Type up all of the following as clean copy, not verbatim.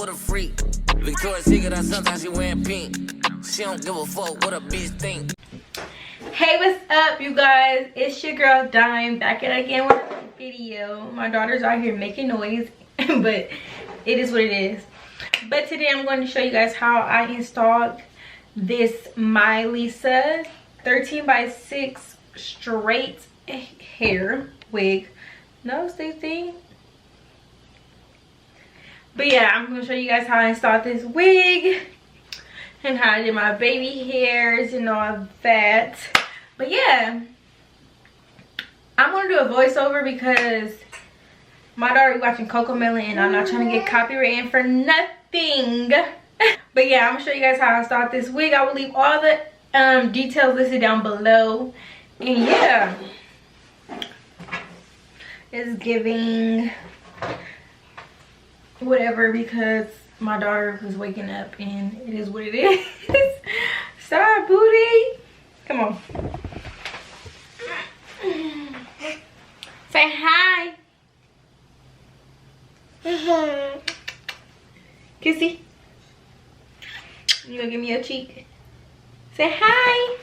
with a freak. Victoria's Secret, or sometimes she wearing pink. She don't give a fuck what a bitch think. Hey, what's up, you guys? It's your girl Dime back at again with a video. My daughter's out here making noise, but it is what it is. But today I'm going to show you guys how I installed this My Lisa 13x6 straight hair wig. No, same thing. But yeah, I'm going to show you guys how I installed this wig and how I did my baby hairs and all that. But yeah, I'm going to do a voiceover because my daughter is watching Coco Melon and I'm not trying to get copyrighted for nothing. But yeah, I'm going to show you guys how I installed this wig. I will leave all the details listed down below. And yeah, it's giving whatever because my daughter was waking up and it is what it is. Sorry, booty. Come on. Say hi. Kissy. You gonna give me a cheek? Say hi.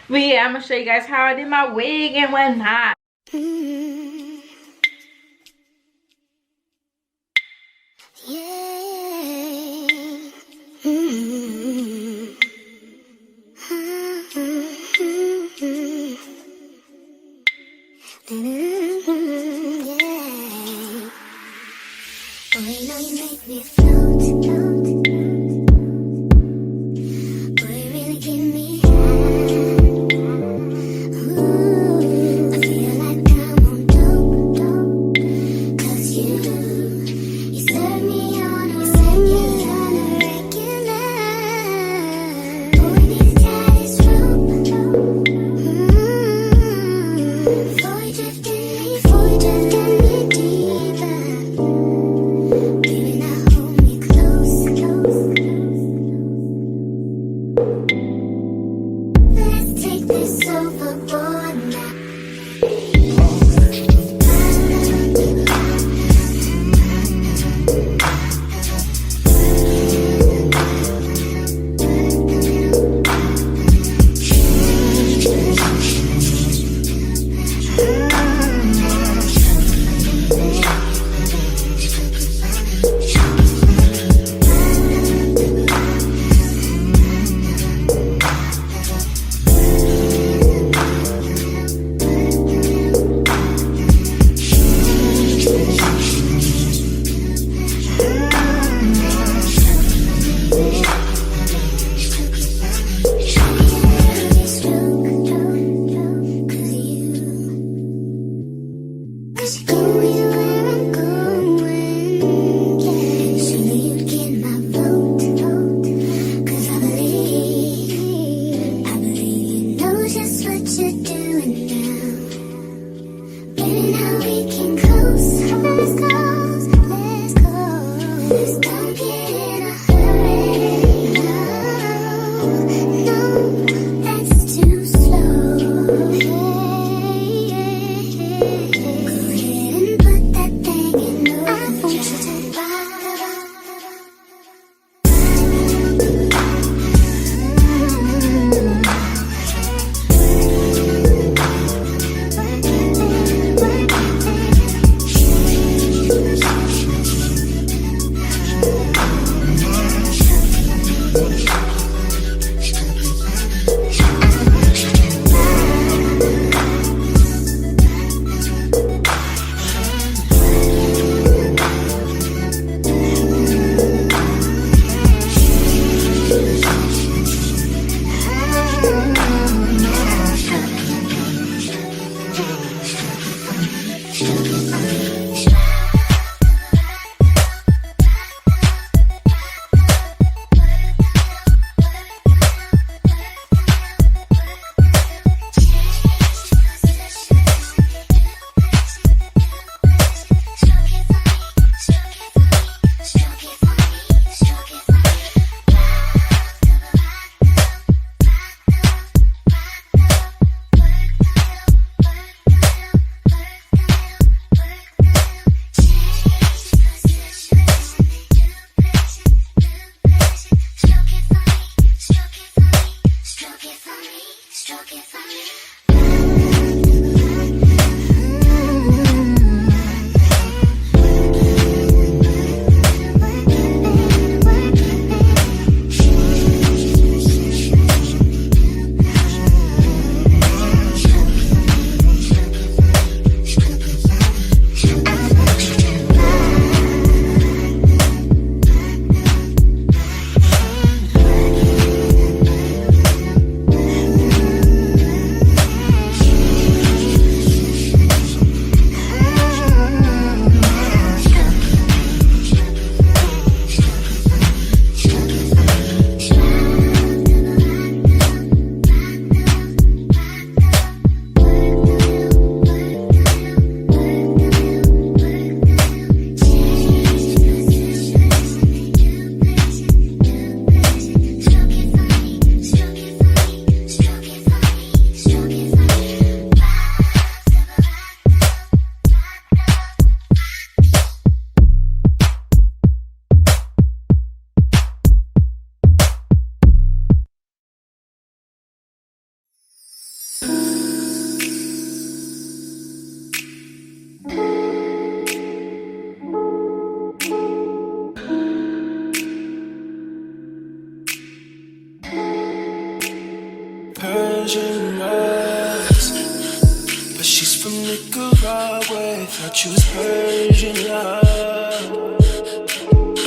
But yeah, I'm gonna show you guys how I did my wig and whatnot. rock with, thought you was Persian love.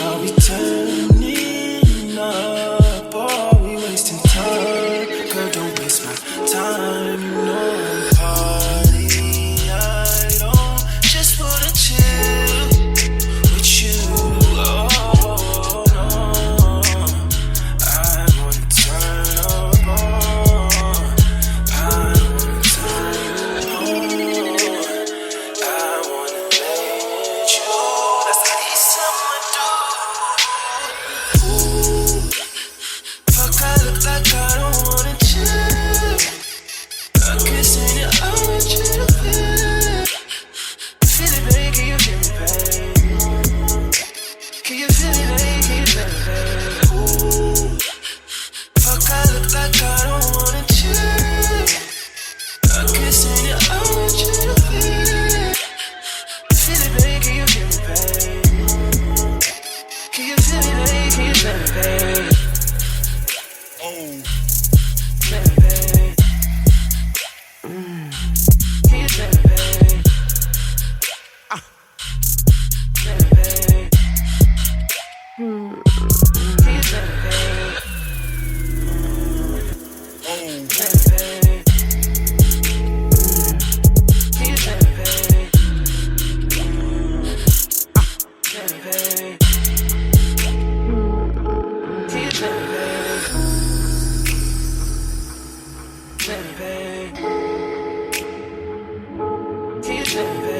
Are we turning up or are we wasting time? Girl, don't waste my time, you know I'm party. I don't just wanna chill with you. Oh no, I wanna turn up on. I wanna turn you on. I wanna let you. That's the least I'ma do. Fuck, I look like I don't wanna chill. I kiss in your eye, want you to feel. Feel it, baby, can you feel me, baby? Can you feel me, baby? Can you feel me, baby? Fuck, I look like I don't wanna chill. I kiss in your eye, want you to feel. Feel it, baby, can you feel me, baby? Can you feel me, baby? Can you feel me, baby? Oh, baby, baby. Can you feel me, baby? Baby, baby. Can you feel me, baby? Oh, baby, baby. Can you feel me, baby? Baby, baby. Can you feel me, baby? Baby, baby. Can you feel me, baby?